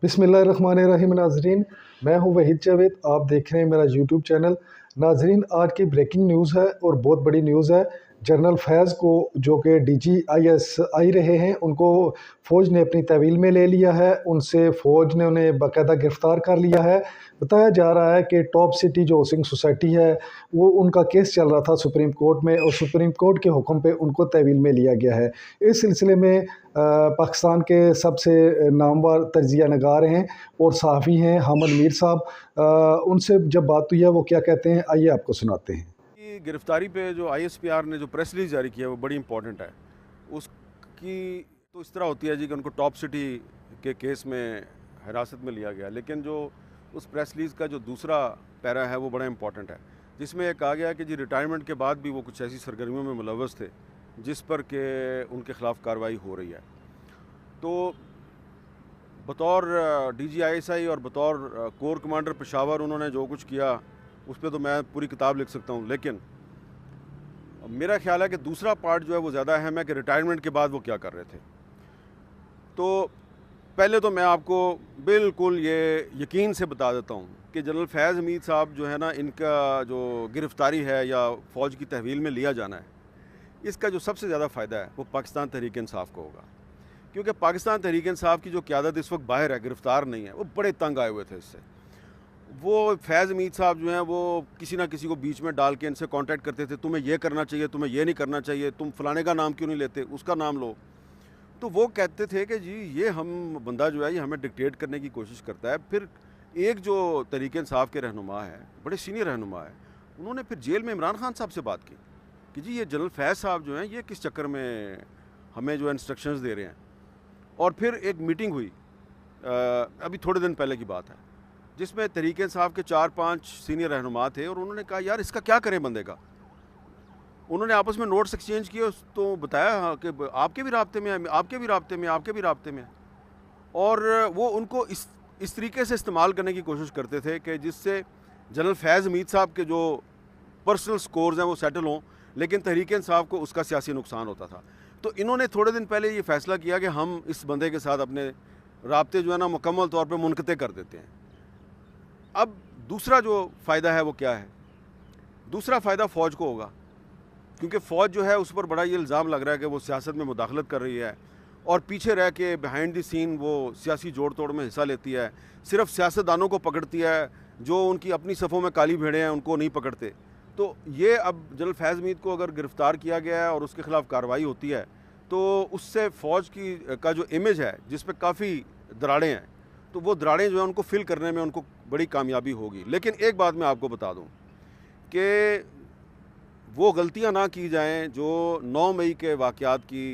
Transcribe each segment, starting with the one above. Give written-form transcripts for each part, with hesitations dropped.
बिस्मिल्लाहिर्रहमानिर्रहीम नाजरीन, मैं हूं वहीद जावेद। आप देख रहे हैं मेरा यूट्यूब चैनल। नाजरीन, आज की ब्रेकिंग न्यूज़ है और बहुत बड़ी न्यूज़ है। जनरल फैज़ को, जो कि DGIS रहे हैं, उनको फ़ौज ने अपनी तहवील में ले लिया है। उनसे फ़ौज ने उन्हें बाकायदा गिरफ़्तार कर लिया है। बताया जा रहा है कि टॉप सिटी जो हाउसिंग सोसाइटी है, वो उनका केस चल रहा था सुप्रीम कोर्ट में और सुप्रीम कोर्ट के हुक्म पे उनको तहवील में लिया गया है। इस सिलसिले में पाकिस्तान के सबसे नामवर तजिया नगार हैं और सहाफ़ी हैं हामिद मीर साहब। उनसे जब बात हुई है, वो क्या कहते हैं, आइए आपको सुनाते हैं। की गिरफ्तारी पे जो ISPR ने जो प्रेस रिलीज जारी किया है वो बड़ी इंपॉर्टेंट है। उसकी तो इस तरह होती है जी कि उनको टॉप सिटी के केस में हिरासत में लिया गया, लेकिन जो उस प्रेस रिलीज का जो दूसरा पैरा है वो बड़ा इंपॉर्टेंट है, जिसमें यह कहा गया कि जी रिटायरमेंट के बाद भी वो कुछ ऐसी सरगर्मियों में मुलव्वस थे जिस पर के उनके ख़िलाफ़ कार्रवाई हो रही है। तो बतौर DGISI और बतौर कोर कमांडर पेशावर उन्होंने जो कुछ किया उस पर तो मैं पूरी किताब लिख सकता हूँ, लेकिन मेरा ख्याल है कि दूसरा पार्ट जो है वो ज़्यादा अहम है कि रिटायरमेंट के बाद वो क्या कर रहे थे। तो पहले तो मैं आपको बिल्कुल ये यकीन से बता देता हूँ कि जनरल फैज़ हमीद साहब जो है ना, इनका जो गिरफ़्तारी है या फ़ौज की तहवील में लिया जाना है, इसका जो सबसे ज़्यादा फ़ायदा है वो पाकिस्तान तहरीक इंसाफ को होगा, क्योंकि पाकिस्तान तहरीक इंसाफ की जो क़यादत इस वक्त बाहर है, गिरफ़्तार नहीं है, वो बड़े तंग आए हुए थे इससे। वो फैज़ हमीद साहब जो हैं वो किसी ना किसी को बीच में डाल के इनसे कांटेक्ट करते थे, तुम्हें ये करना चाहिए, तुम्हें ये नहीं करना चाहिए, तुम फलाने का नाम क्यों नहीं लेते, उसका नाम लो। तो वो कहते थे कि जी ये हम बंदा जो है ये हमें डिक्टेट करने की कोशिश करता है। फिर एक जो तहरीक इंसाफ के रहनुमा है, बड़े सीनियर रहनुमा है, उन्होंने फिर जेल में इमरान खान साहब से बात की कि जी ये जनरल फैज़ साहब जो हैं ये किस चक्कर में हमें जो है इंस्ट्रक्शंस दे रहे हैं। और फिर एक मीटिंग हुई, अभी थोड़े दिन पहले की बात है, जिसमें तहरीक इंसाफ के 4-5 सीनियर रहनुमा थे और उन्होंने कहा यार इसका क्या करें बंदे का। उन्होंने आपस में नोट्स एक्सचेंज किए, तो बताया कि आपके भी राब्ते में है, आपके भी राब्ते में, आपके भी राब्ते में है। और वो उनको इस तरीके से इस्तेमाल करने की कोशिश करते थे कि जिससे जनरल फैज़ हमीद साहब के जो पर्सनल स्कोर्स हैं वो सेटल हों, लेकिन तहरीक इंसाफ को उसका सियासी नुकसान होता था। तो इन्होंने थोड़े दिन पहले ये फ़ैसला किया कि हम इस बंदे के साथ अपने राब्ते जो है ना मुकम्मल तौर पर मुनक़ते कर देते हैं। अब दूसरा जो फ़ायदा है वो क्या है? दूसरा फ़ायदा फ़ौज को होगा, क्योंकि फ़ौज जो है उस पर बड़ा ये इल्ज़ाम लग रहा है कि वो सियासत में मुदाखलत कर रही है और पीछे रह के बिहाइंड द सीन वो सियासी जोड़ तोड़ में हिस्सा लेती है, सिर्फ सियासतदानों को पकड़ती है, जो उनकी अपनी सफ़ों में काली भेड़ें हैं उनको नहीं पकड़ते। तो ये अब जनरल फैज़ हमीद को अगर गिरफ़्तार किया गया है और उसके ख़िलाफ़ कार्रवाई होती है, तो उससे फ़ौज की का जो इमेज है जिस पर काफ़ी दरारें हैं, तो वो दरारें जो हैं उनको फिल करने में उनको बड़ी कामयाबी होगी। लेकिन एक बात मैं आपको बता दूं कि वो गलतियां ना की जाएं जो 9 मई के वाक़यात की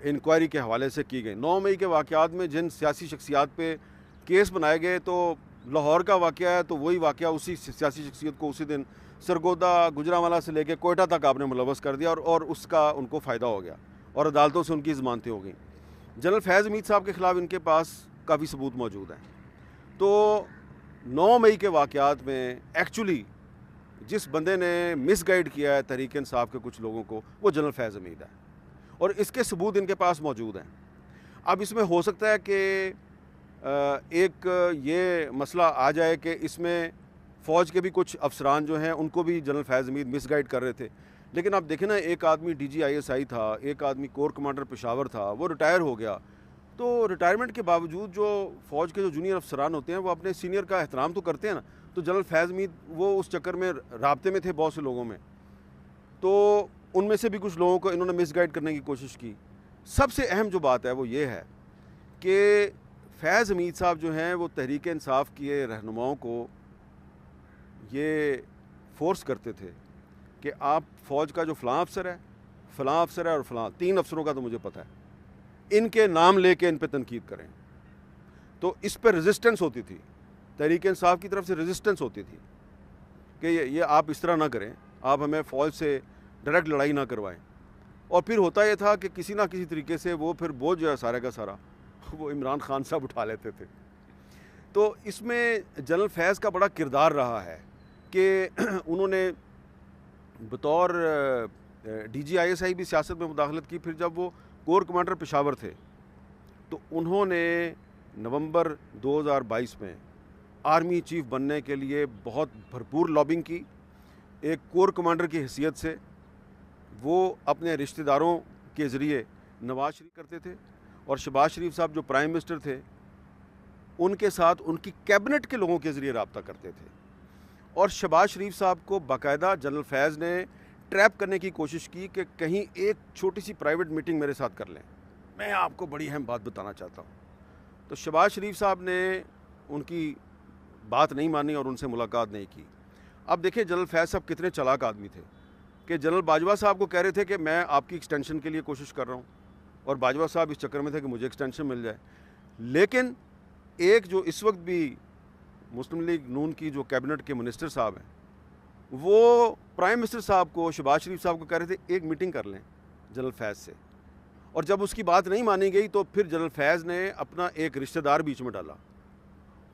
इंक्वायरी के हवाले से की गई। 9 मई के वाक़यात में जिन सियासी शख्सियात पे केस बनाए गए, तो लाहौर का वाक़या है तो वही वाक़या उसी सियासी शख्सियत को उसी दिन सरगोदा, गुजरांवाला से लेकर कोयटा तक आपने मुलव्वस कर दिया और उसका उनको फ़ायदा हो गया और अदालतों से उनकी ज़मानतें हो गई। जनरल फैज़ हमीद साहब के ख़िलाफ़ इनके पास काफ़ी सबूत मौजूद हैं। तो 9 मई के वाक़यात में एक्चुअली जिस बंदे ने मिसगाइड किया है तहरीक इंसाफ के कुछ लोगों को, वो जनरल फैज़ हमीद है और इसके सबूत इनके पास मौजूद हैं। अब इसमें हो सकता है कि एक ये मसला आ जाए कि इसमें फ़ौज के भी कुछ अफसरान जो हैं उनको भी जनरल फैज़ हमीद मिसगाइड कर रहे थे। लेकिन आप देखें ना, एक आदमी DGISI था, एक आदमी कोर कमांडर पेशावर था, वो रिटायर हो गया। तो रिटायरमेंट के बावजूद जो फ़ौज के जो जूनियर अफसरान होते हैं वो अपने सीनियर का एहतराम तो करते हैं ना। तो जनरल फैज़ हमीद वो उस चक्कर में राब्ते में थे बहुत से लोगों में, तो उनमें से भी कुछ लोगों को इन्होंने मिसगाइड करने की कोशिश की। सबसे अहम जो बात है वो ये है कि फैज़ हमीद साहब जो हैं वो तहरीक इंसाफ के रहनुमाओं को ये फोर्स करते थे कि आप फ़ौज का जो फ़लाँ अफसर है और फ़लाँ 3 अफसरों का तो मुझे पता है, इनके नाम लेके इन पे तनकीद करें। तो इस पर रेजिस्टेंस होती थी, तहरीक इंसाफ की तरफ से रेजिस्टेंस होती थी कि ये आप इस तरह ना करें, आप हमें फ़ौज से डायरेक्ट लड़ाई ना करवाएं। और फिर होता यह था कि किसी ना किसी तरीके से वो फिर बोझ जो है सारे का सारा वो इमरान खान साहब उठा लेते थे। तो इसमें जनरल फैज़ का बड़ा किरदार रहा है कि उन्होंने बतौर DGISI भी सियासत में मुदाखलत की। फिर जब वो कोर कमांडर पेशावर थे तो उन्होंने नवंबर 2022 में आर्मी चीफ बनने के लिए बहुत भरपूर लॉबिंग की। एक कोर कमांडर की हैसियत से वो अपने रिश्तेदारों के ज़रिए नवाज शरीफ करते थे, और शहबाज शरीफ साहब जो प्राइम मिनिस्टर थे उनके साथ उनकी कैबिनेट के लोगों के ज़रिए रब्ता करते थे। और शहबाज शरीफ साहब को बाकायदा जनरल फैज़ ने ट्रैप करने की कोशिश की कि कहीं एक छोटी सी प्राइवेट मीटिंग मेरे साथ कर लें। मैं आपको बड़ी अहम बात बताना चाहता हूँ। तो शहबाज शरीफ साहब ने उनकी बात नहीं मानी और उनसे मुलाकात नहीं की। अब देखिए जनरल फैज़ साहब कितने चालाक आदमी थे कि जनरल बाजवा साहब को कह रहे थे कि मैं आपकी एक्सटेंशन के लिए कोशिश कर रहा हूँ, और बाजवा साहब इस चक्कर में थे कि मुझे एक्सटेंशन मिल जाए। लेकिन एक जो इस वक्त भी मुस्लिम लीग नून की जो कैबिनेट के मिनिस्टर साहब हैं, वो प्राइम मिनिस्टर साहब को, शहबाज शरीफ साहब को कह रहे थे एक मीटिंग कर लें जनरल फैज़ से। और जब उसकी बात नहीं मानी गई तो फिर जनरल फैज़ ने अपना एक रिश्तेदार बीच में डाला,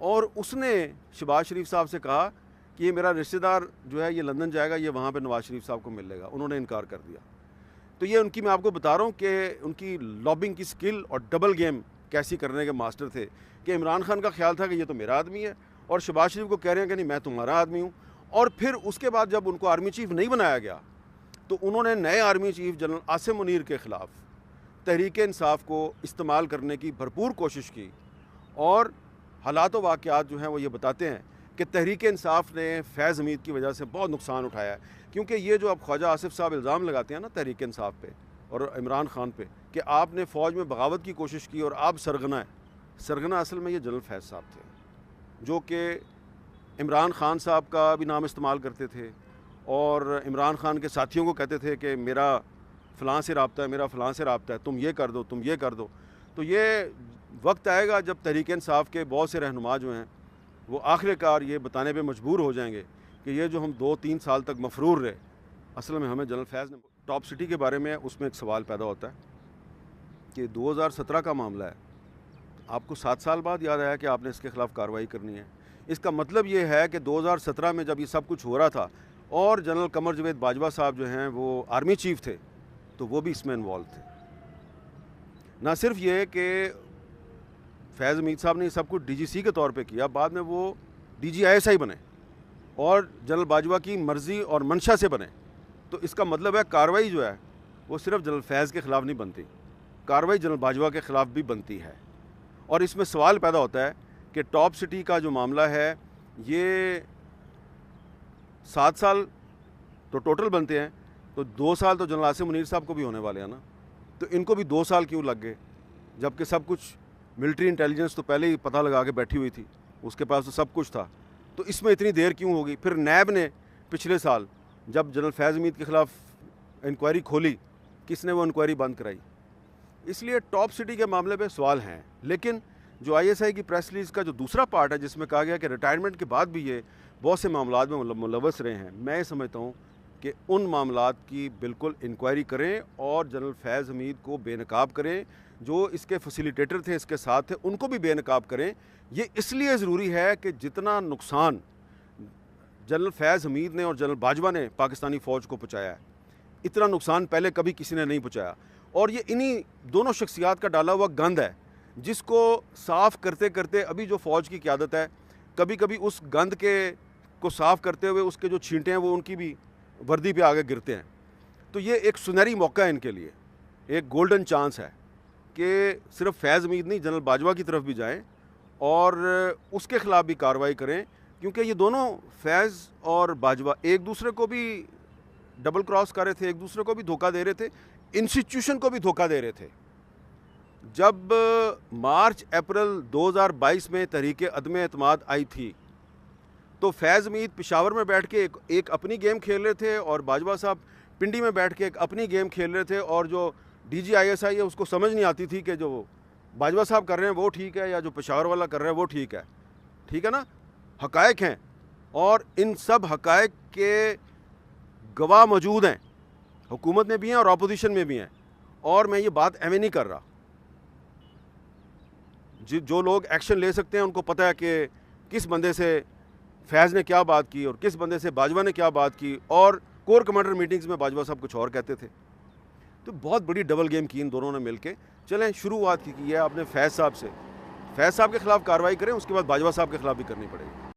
और उसने शहबाज शरीफ साहब से कहा कि ये मेरा रिश्तेदार जो है ये लंदन जाएगा, ये वहाँ पे नवाज शरीफ साहब को मिल लेगा। उन्होंने इनकार कर दिया। तो ये उनकी, मैं आपको बता रहा हूँ कि उनकी लॉबिंग की स्किल और डबल गेम कैसी करने के मास्टर थे कि इमरान खान का ख्याल था कि ये तो मेरा आदमी है, और शहबाज शरीफ को कह रहे हैं कि नहीं मैं तुम्हारा आदमी हूँ। और फिर उसके बाद जब उनको आर्मी चीफ नहीं बनाया गया तो उन्होंने नए army chief general Asim Munir के ख़िलाफ़ तहरीक इंसाफ को इस्तेमाल करने की भरपूर कोशिश की। और हालात व वाक़यात जो हैं वो ये बताते हैं कि तहरीक इंसाफ ने फैज़ हमीद की वजह से बहुत नुकसान उठाया है। क्योंकि ये जो अब ख्वाजा आसिफ साहब इल्ज़ाम लगाते हैं ना तहरीक इंसाफ पे और इमरान खान पे कि आपने फ़ौज में बगावत की कोशिश की और आप सरगना है, सरगना असल में ये जनरल फैज़ साहब थे, जो कि इमरान खान साहब का भी नाम इस्तेमाल करते थे और इमरान खान के साथियों को कहते थे कि मेरा फ़लाँ से रब्ता है, मेरा फ़लाँ से रब्ता है, तुम ये कर दो, तुम ये कर दो। तो ये वक्त आएगा जब तहरीक इंसाफ के बहुत से रहनुमा जो हैं वो आखिरकार ये बताने पे मजबूर हो जाएंगे कि ये जो हम 2-3 साल तक मफरूर रहे, असल में हमें जनरल फैज़ ने। टॉप सिटी के बारे में उसमें एक सवाल पैदा होता है कि 2017 का मामला है, आपको 7 साल बाद याद आया कि आपने इसके ख़िलाफ़ कार्रवाई करनी है। इसका मतलब ये है कि 2017 में जब ये सब कुछ हो रहा था और जनरल कमर जवेद बाजवा साहब जो हैं वो आर्मी चीफ थे, तो वो भी इसमें इन्वॉल्व थे। ना सिर्फ ये कि फैज़ हमीद साहब ने सब कुछ DGC के तौर पे किया, बाद में वो DG-ISI बने और जनरल बाजवा की मर्ज़ी और मंशा से बने। तो इसका मतलब है कार्रवाई जो है वो सिर्फ जनरल फैज़ के ख़िलाफ़ नहीं बनती, कार्रवाई जनरल बाजवा के ख़िलाफ़ भी बनती है। और इसमें सवाल पैदा होता है कि टॉप सिटी का जो मामला है ये 7 साल तो टोटल बनते हैं, तो 2 साल तो जनरल आसिम मुनीर साहब को भी होने वाले हैं ना, तो इनको भी 2 साल क्यों लग गए? जबकि सब कुछ मिलिट्री इंटेलिजेंस तो पहले ही पता लगा के बैठी हुई थी, उसके पास तो सब कुछ था, तो इसमें इतनी देर क्यों होगी? फिर नैब ने पिछले साल जब जनरल फैज़ हमीद के ख़िलाफ़ इंक्वायरी खोली, किसने वो इंक्वायरी बंद कराई? इसलिए टॉप सिटी के मामले पे सवाल हैं। लेकिन जो ISI की प्रेस रिलीज़ का जो दूसरा पार्ट है जिसमें कहा गया कि रिटायरमेंट के बाद भी ये बहुत से मामलात में मुलव्वस रहे हैं, मैं समझता हूँ कि उन मामलात की बिल्कुल इंक्वायरी करें और जनरल फैज़ हमीद को बेनकाब करें, जो इसके फैसिलिटेटर थे इसके साथ थे उनको भी बेनकाब करें। ये इसलिए ज़रूरी है कि जितना नुकसान जनरल फैज़ हमीद ने और जनरल बाजवा ने पाकिस्तानी फ़ौज को पहुँचाया है, इतना नुकसान पहले कभी किसी ने नहीं पहुँचाया। और ये इन्हीं दोनों शख्सियात का डाला हुआ गंद है जिसको साफ़ करते करते अभी जो फ़ौज की क़यादत है, कभी कभी उस गंद के को साफ़ करते हुए उसके जो छींटे हैं वो उनकी भी वर्दी पे आगे गिरते हैं। तो ये एक सुनहरी मौका है इनके लिए, एक गोल्डन चांस है कि सिर्फ फैज़ हमीद नहीं जनरल बाजवा की तरफ भी जाएं और उसके ख़िलाफ़ भी कार्रवाई करें, क्योंकि ये दोनों फैज़ और बाजवा एक दूसरे को भी डबल क्रॉस कर रहे थे, एक दूसरे को भी धोखा दे रहे थे, इंस्टीट्यूशन को भी धोखा दे रहे थे। जब मार्च-अप्रैल 2022 में तहरीक अदम एतमाद आई थी तो फैज़ हमीद पेशावर में बैठ के एक अपनी गेम खेल रहे थे और बाजवा साहब पिंडी में बैठ के एक अपनी गेम खेल रहे थे, और जो DG-ISI है उसको समझ नहीं आती थी कि जो बाजवा साहब कर रहे हैं वो ठीक है या जो पेशावर वाला कर रहा है वो ठीक है ना। हक़ाइक़ हैं और इन सब हक़ाइक़ के गवाह मौजूद हैं, हुकूमत में भी हैं और अपोजिशन में भी हैं। और मैं ये बात एवं नहीं कर रहा, जो लोग एक्शन ले सकते हैं उनको पता है कि किस बंदे से फैज़ ने क्या बात की और किस बंदे से बाजवा ने क्या बात की, और कोर कमांडर मीटिंग्स में बाजवा साहब कुछ और कहते थे। तो बहुत बड़ी डबल गेम की इन दोनों ने मिलके। चलें शुरुआत की है आपने फैज़ साहब से। फैज़ साहब के खिलाफ कार्रवाई करें, उसके बाद बाजवा साहब के खिलाफ भी करनी पड़ेगी।